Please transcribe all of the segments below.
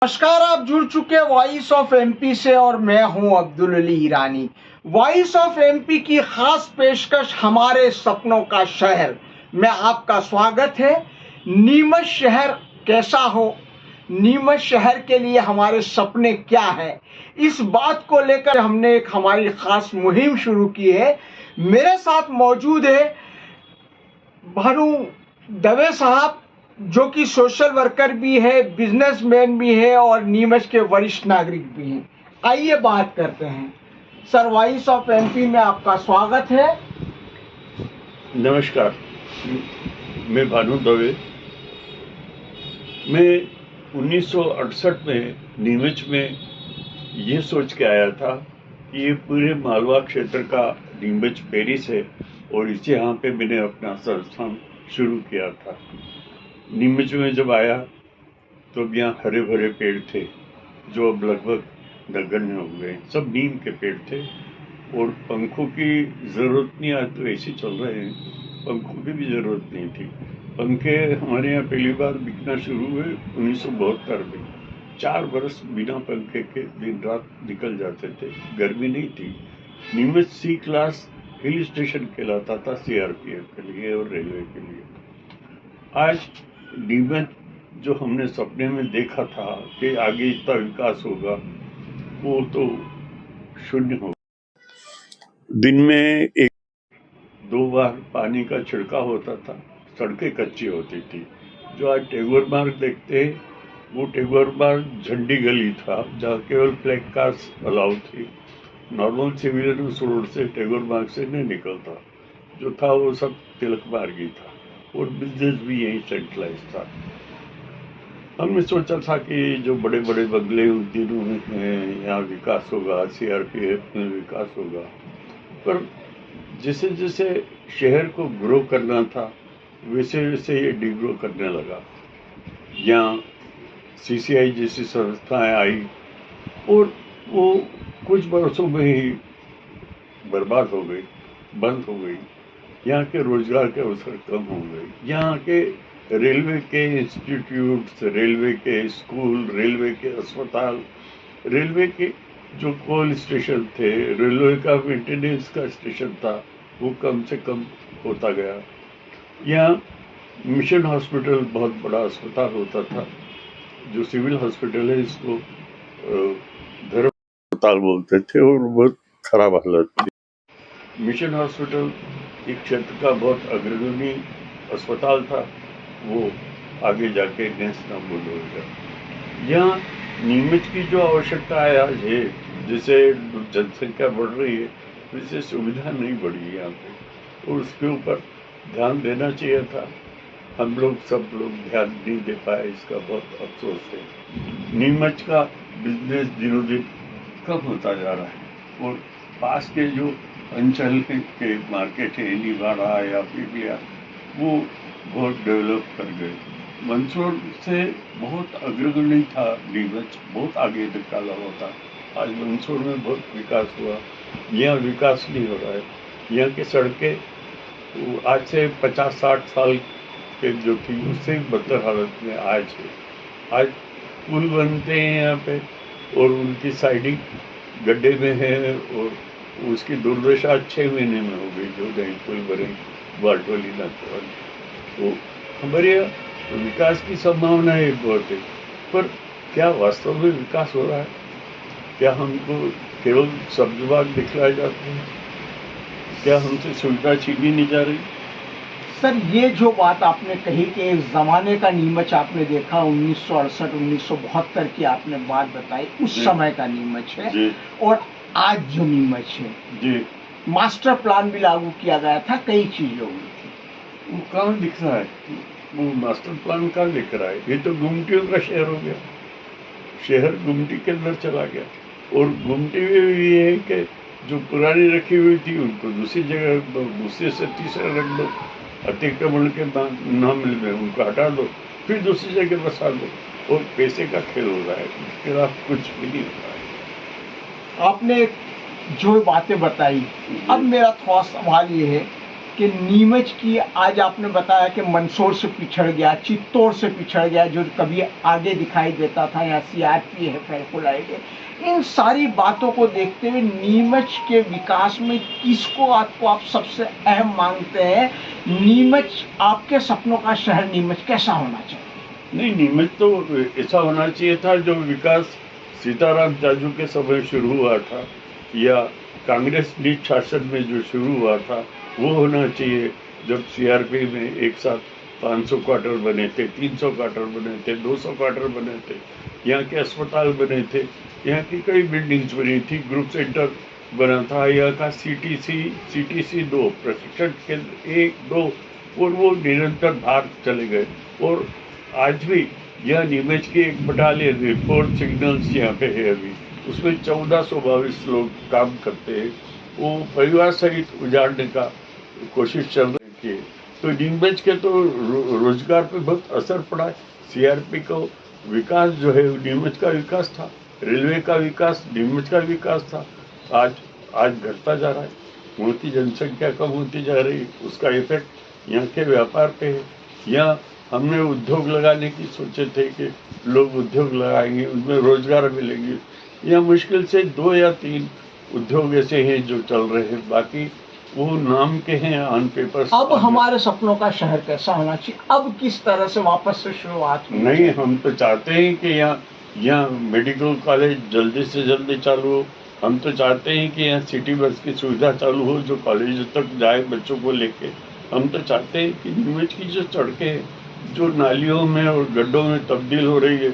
नमस्कार, आप जुड़ चुके वॉइस ऑफ एमपी से और मैं हूं अब्दुल अली ईरानी। वॉइस ऑफ एमपी की खास पेशकश हमारे सपनों का शहर में आपका स्वागत है। नीमच शहर कैसा हो, नीमच शहर के लिए हमारे सपने क्या है, इस बात को लेकर हमने एक हमारी खास मुहिम शुरू की है। मेरे साथ मौजूद है भानु दवे साहब, जो कि सोशल वर्कर भी है, बिजनेसमैन भी है और नीमच के वरिष्ठ नागरिक भी हैं। आइए बात करते हैं। सर, वॉइस ऑफ एमपी में आपका स्वागत है। नमस्कार, मैं भानु दवे। मैं 1968 में नीमच में ये सोच के आया था कि ये पूरे मालवा क्षेत्र का नीमच पेरिस है और इसे यहाँ पे मैंने अपना संस्थान शुरू किया था। नीमच में जब आया तो यहाँ हरे भरे पेड़ थे जो अब लगभग नगण्य हो गए। सब नीम के पेड़ थे और पंखों की जरूरत नहीं, आज तो ऐसे चल रहे हैं, पंखों की भी जरूरत नहीं थी। पंखे हमारे यहाँ पहली बार बिकना शुरू हुए 1972 में। 4 बरस बिना पंखे के दिन रात निकल जाते थे, गर्मी नहीं थी। नीमच सी क्लास हिल स्टेशन कहलाता था सीआरपीएफ के लिए और रेलवे के लिए। आज नीमच जो हमने सपने में देखा था कि आगे इतना विकास होगा, वो तो शून्य हो। दिन में 1-2 बार पानी का छिड़काव होता था, सड़कें कच्ची होती थी। जो आज टैगोर मार्ग देखते हैं, वो टैगोर मार्ग झंडी गली था जहाँ केवल फ्लैग कार्स अलाउ थी। नॉर्मल सिविलियन उस रोड से टैगोर मार्ग से नहीं निकलता। जो था वो सब तिलक मार्ग ही था और बिजनेस भी यही सेंट्रलाइज था। हमने सोचा था कि जो बड़े बड़े बंगले उन दिनों में यहाँ विकास होगा, सीआरपीएफ में विकास होगा, पर जैसे जैसे शहर को ग्रो करना था वैसे वैसे ये डिग्रो करने लगा। यहाँ सीसीआई जैसी संस्थाएं आई और वो कुछ वर्षों में ही बर्बाद हो गई, बंद हो गई। यहाँ के रोजगार के अवसर कम हो गए। यहाँ के रेलवे के इंस्टीट्यूट्स, रेलवे के स्कूल, रेलवे के अस्पताल, रेलवे के जो कोल स्टेशन थे, रेलवे का मेंटेनेंस का स्टेशन था, वो कम से कम होता गया। यहाँ मिशन हॉस्पिटल बहुत बड़ा अस्पताल होता था, जो सिविल हॉस्पिटल है इसको धर्म अस्पताल बोलते थे और बहुत खराब हालत थी। मिशन हॉस्पिटल एक क्षेत्र का बहुत अग्रणी अस्पताल था, वो आगे जाके नेस्तनाबूद हो गया। यहाँ नीमच की जो आवश्यकता है आज है, जैसे जनसंख्या बढ़ रही है वैसे सुविधा नहीं बढ़ी है यहाँ पे, और उसके ऊपर ध्यान देना चाहिए था। हम लोग सब लोग ध्यान नहीं दे पाए, इसका बहुत अफसोस है। नीमच का बिजनेस दिनों दिन कम होता जा रहा है और पास के जो अंचल के मार्केट है, निवाड़ा या पीपलिया, वो बहुत डेवलप कर गए। मंदसौर से बहुत अग्रगण्य था नीमच, बहुत आगे निकाला हुआ था। आज मंदसौर में बहुत विकास हुआ, यहाँ विकास नहीं हो रहा है। यहाँ की सड़कें आज से 50-60 साल के जो थी उससे बदतर हालत में आज है। आज पुल बनते हैं यहाँ पे और उनकी साइडिंग गड्ढे में है और उसकी दुर्दशा 6 महीने में हो गई जो नई पुल बने बारटोली नाथवाल। तो हमारे यहाँ विकास की संभावना है बहुत है, पर क्या वास्तव में विकास हो रहा है? क्या हमको केवल शब्द विभाग दिखलाए जाते हैं? क्या हमसे सुविधा छीनी नहीं जा रही? सर, ये जो बात आपने कही कि इस जमाने का नीमच आपने देखा, 1968 1972 की आपने बात बताई, उस समय का नीमच है और आज जो नीमच है जी, मास्टर प्लान भी लागू किया गया था, कई चीजें हुई थी। वो कहाँ दिख रहा है? वो मास्टर प्लान कहाँ दिख रहा है? ये तो गुमटियों का शहर हो गया। शहर गुमटी के अंदर चला गया और गुमटी में भी ये है कि जो पुरानी रखी हुई थी उनको दूसरी जगह रख दो, दूसरे से तीसरा रख दो, अतिक्रमण के नाम में उनको हटा दो, फिर दूसरी जगह बसा दो और पैसे का खेल हो रहा है। उसके खिलाफ कुछ भी नहीं हो रहा है। आपने जो बातें बताई, अब मेरा थोड़ा सवाल ये है कि नीमच की, आज आपने बताया कि मंदसौर से पिछड़ गया, चित्तौड़ से पिछड़ गया, जो कभी आगे दिखाई देता था, यहाँ सीआरपीएफ है, फुल आएंगे। इन सारी बातों को देखते हुए नीमच के विकास में किसको आपको आप सबसे अहम मानते हैं? नीमच, आपके सपनों का शहर नीमच कैसा होना चाहिए? नहीं, नीमच तो ऐसा होना चाहिए था जो विकास सीताराम जाजू के समय शुरू हुआ था, या कांग्रेस नीच शासन में जो शुरू हुआ था वो होना चाहिए। जब सीआरपी में एक साथ 500 क्वार्टर बने थे, 300 क्वार्टर बने थे, 200 क्वार्टर बने थे, यहाँ के अस्पताल बने थे, यहाँ की कई बिल्डिंग्स बनी थी, ग्रुप सेंटर बना था, यहाँ का सीटीसी 2 प्रशिक्षण केंद्र 1-2, और वो निरंतर बाहर चले गए। और आज भी यह नीमच की एक बटालियन है, 4 सिग्नल्स यहाँ पे है अभी, उसमें 1422 लोग काम करते हैं। वो परिवार सहित उजाड़ने का कोशिश चल रही है। तो नीमच के तो रोजगार पे बहुत असर पड़ा है। सीआरपी को विकास जो है नीमच का विकास था, रेलवे का विकास नीमच का विकास था, आज घटता जा रहा है। वहाँ की जनसंख्या कम होती जा रही है, उसका इफेक्ट यहाँ के व्यापार पे है। यहाँ हमने उद्योग लगाने की सोचे थे कि लोग उद्योग लगाएंगे, उनमें रोजगार मिलेंगे। यहाँ मुश्किल से 2 या 3 उद्योग ऐसे हैं जो चल रहे हैं, बाकी वो नाम के हैं, ऑन पेपर। अब हमारे सपनों का शहर कैसा होना चाहिए? अब किस तरह से वापस से शुरुआत होनी नहीं, चाहिए? हम तो चाहते हैं कि यहाँ मेडिकल कॉलेज जल्दी से जल्दी चालू हो। हम तो चाहते हैं कि यहाँ सिटी बस की सुविधा चालू हो जो कॉलेज तक जाए बच्चों को लेके। हम तो चाहते हैं कि नीमच की जो सड़कें हैं, जो नालियों में और गड्ढों में तब्दील हो रही है,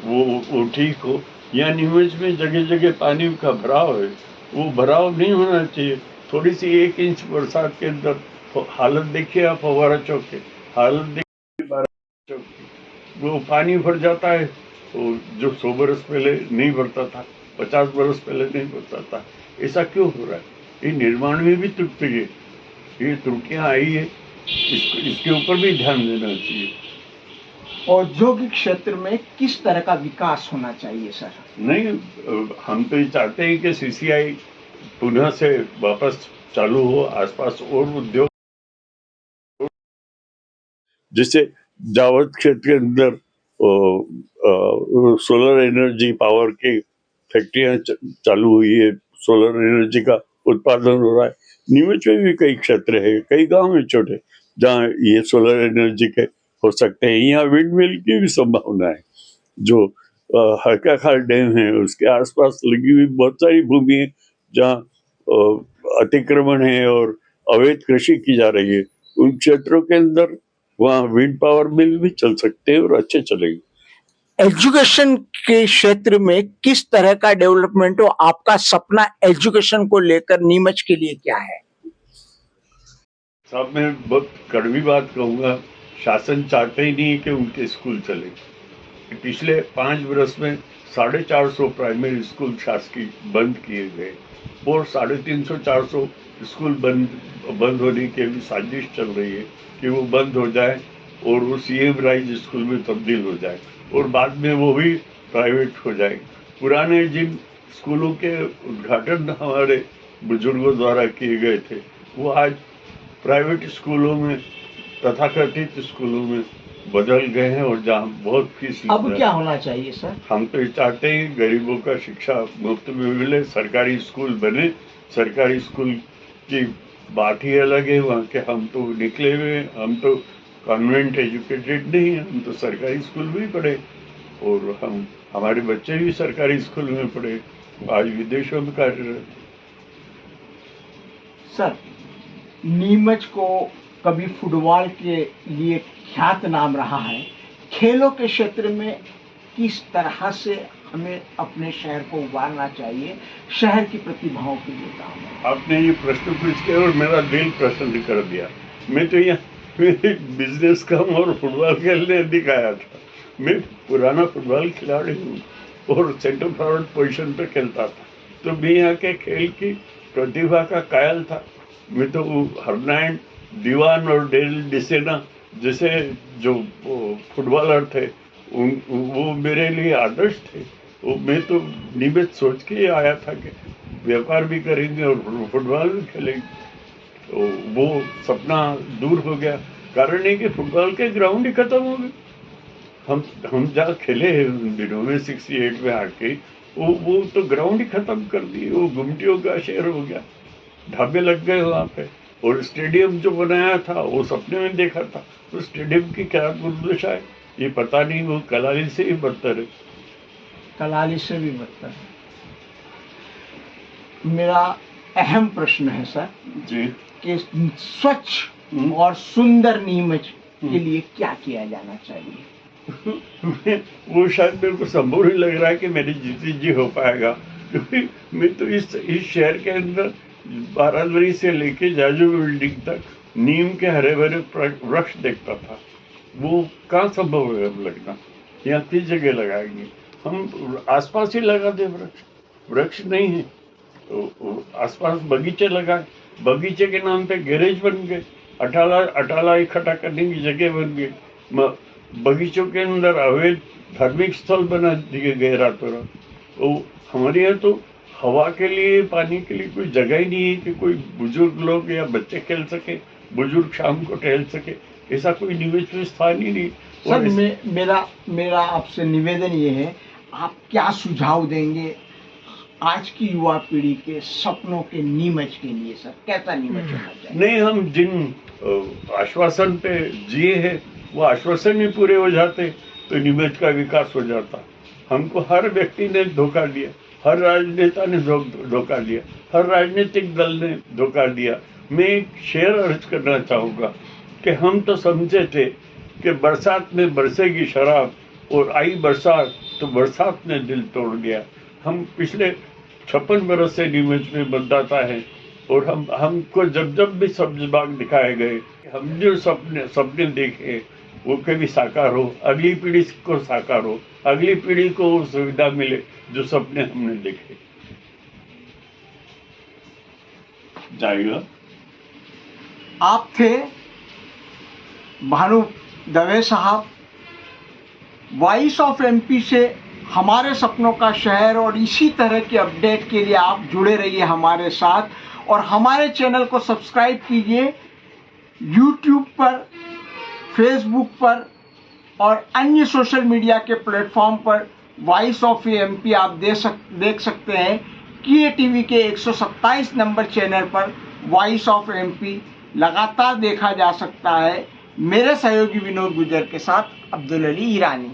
वो ठीक हो। यहाँ नीमच में जगह जगह पानी का भराव है, वो भराव नहीं होना चाहिए। थोड़ी सी 1 इंच बरसात के अंदर हालत देखिए आप फव्वारा चौक के, हालत देखिए बारा चौक की, वो पानी भर जाता है। तो जो 100 बरस पहले नहीं भरता था, 50 बरस पहले नहीं भरता था, ऐसा क्यों हो रहा है? ये निर्माण में भी त्रुटि है, ये त्रुटियां आई है, इसके ऊपर भी ध्यान देना चाहिए। औद्योगिक क्षेत्र में किस तरह का विकास होना चाहिए सर? नहीं, हम तो ये चाहते हैं कि सीसीआई पुनः से वापस चालू हो, आसपास और उद्योग, जैसे जावद क्षेत्र के अंदर सोलर एनर्जी पावर की फैक्ट्रियां चालू हुई है, सोलर एनर्जी का उत्पादन हो रहा है। नीमच में भी कई क्षेत्र है, कई गांव है छोटे जहाँ ये सोलर एनर्जी के हो सकते हैं। यहाँ विंड मिल की भी संभावना है। जो हरकाखाल डैम है उसके आसपास लगी हुई बहुत सारी भूमि है जहाँ अतिक्रमण है और अवैध कृषि की जा रही है। उन क्षेत्रों के अंदर वहाँ विंड पावर मिल भी चल सकते हैं और अच्छे चलेंगे। एजुकेशन के क्षेत्र में किस तरह का डेवलपमेंट हो? आपका सपना एजुकेशन को लेकर नीमच के लिए क्या है? साहब, मैं बहुत कड़वी बात कहूँगा, शासन चाहते ही नहीं कि उनके स्कूल चले। पिछले 5 वर्ष में 450 प्राइमरी स्कूल शासकीय बंद किए गए और 350-400 स्कूल बंद होने की भी साजिश चल रही है कि वो बंद हो जाए और वो सीएम राइज स्कूल में तब्दील हो जाए और बाद में वो भी प्राइवेट हो जाए। पुराने जिन स्कूलों के उद्घाटन हमारे बुजुर्गों द्वारा किए गए थे, वो आज प्राइवेट स्कूलों में, तथाकथित स्कूलों में बदल गए हैं और जहाँ बहुत फीस। अब क्या होना चाहिए सर? हम तो ये चाहते हैं गरीबों का शिक्षा मुफ्त में मिले, सरकारी स्कूल बने। सरकारी स्कूल की बात ही अलग है, वहाँ के हम तो निकले हुए हैं, हम तो कॉन्वेंट एजुकेटेड नहीं है, हम तो सरकारी स्कूल में ही पढ़े और हमारे बच्चे भी सरकारी स्कूल में पढ़े, आज विदेशों में कार्यरत। सर, नीमच को कभी फुटबॉल के लिए ख्यात नाम रहा है। खेलों के क्षेत्र में किस तरह से हमें अपने शहर को उभारना चाहिए, शहर की प्रतिभाओं के लिए काम? आपने ये प्रश्न पूछ के और मेरा दिल प्रसन्न कर दिया। मैं तो यहाँ बिजनेस कम और फुटबॉल खेलने दिखाया था। मैं पुराना फुटबॉल खिलाड़ी हूँ और सेंटर फॉरवर्ड पोजीशन पे खेलता था, तो मैं यहाँ के खेल की प्रतिभा का कायल था। मैं तो हरनारायण दीवान और डेल डिसेना जैसे जो फुटबॉलर थे वो मेरे लिए आदर्श थे। वो मैं तो नियमित सोच के आया था कि व्यापार भी करेंगे और फुटबॉल भी खेलेंगे। तो वो सपना दूर हो गया। कारण है कि फुटबॉल के ग्राउंड ही खत्म हो गए। हम जहाँ खेले हैं उन दिनों में 68 में आके, वो तो ग्राउंड ही खत्म कर दिए। वो गुमटियों का शहर हो गया, ढाबे लग गए वहाँ पे। और स्टेडियम जो बनाया था वो सपने में देखा था। तो स्टेडियम की क्या दुर्दशा है ये पता नहीं, वो कलाली से ही बदतर है। कलाली से भी बदतर है। मेरा अहम प्रश्न है सर जी, कि स्वच्छ और सुंदर नीमच के लिए क्या किया जाना चाहिए? वो शायद मेरे को संभव नहीं लग रहा है कि मेरी जी हो पाएगा, क्योंकि मैं तो इस शहर के अंदर बारादरी से लेके जाजू बिल्डिंग तक नीम के हरे भरे वृक्ष देखता था। वो कहाँ संभव है अब लगना? यहाँ किस जगह लगाएंगे? हम आसपास ही लगा दे वृक्ष नहीं है तो आसपास बगीचे लगाए। बगीचे के नाम पे गैरेज बन गए, अटाला इकट्ठा करने की जगह बन गई। बगीचों के अंदर अवैध धार्मिक स्थल बना दिए गए रातों रात। तो हमारे यहाँ तो हवा के लिए, पानी के लिए कोई जगह ही नहीं है कि कोई बुजुर्ग लोग या बच्चे खेल सके, बुजुर्ग शाम को टहल सके। ऐसा कोई निवेश स्थान ही नहीं। सर मेरा आपसे निवेदन ये है, आप क्या सुझाव देंगे आज की युवा पीढ़ी के सपनों के नीमच के लिए? सर कैसा नीमच होना चाहिए? नहीं, हम जिन आश्वासन पे जिए हैं वो आश्वासन ही पूरे हो जाते तो नीमच का विकास हो जाता। हमको हर व्यक्ति ने धोखा दिया, हर राजनेता ने धोखा दिया, हर राजनीतिक दल ने धोखा दिया। मैं एक शेर अर्ज करना चाहूँगा कि हम तो समझे थे कि बरसात में बरसेगी शराब, और आई बरसात तो बरसात ने दिल तोड़ दिया। हम पिछले 56 बरस से नीमच में मतदाता है, और हमको जब भी सब्ज बाग दिखाए गए, हम जो सपने देखे वो कभी साकार हो, अगली पीढ़ी को साकार हो, अगली पीढ़ी को वो सुविधा मिले जो सपने हमने देखे। जाएगा। आप थे भानु दवे साहब, वॉइस ऑफ एमपी से हमारे सपनों का शहर, और इसी तरह के अपडेट के लिए आप जुड़े रहिए हमारे साथ, और हमारे चैनल को सब्सक्राइब कीजिए। यूट्यूब पर, फेसबुक पर और अन्य सोशल मीडिया के प्लेटफॉर्म पर वॉइस ऑफ एमपी आप देख सकते हैं। किए टीवी के 127 नंबर चैनल पर वॉइस ऑफ एमपी लगातार देखा जा सकता है। मेरे सहयोगी विनोद गुजर के साथ अब्दुल अली ईरानी।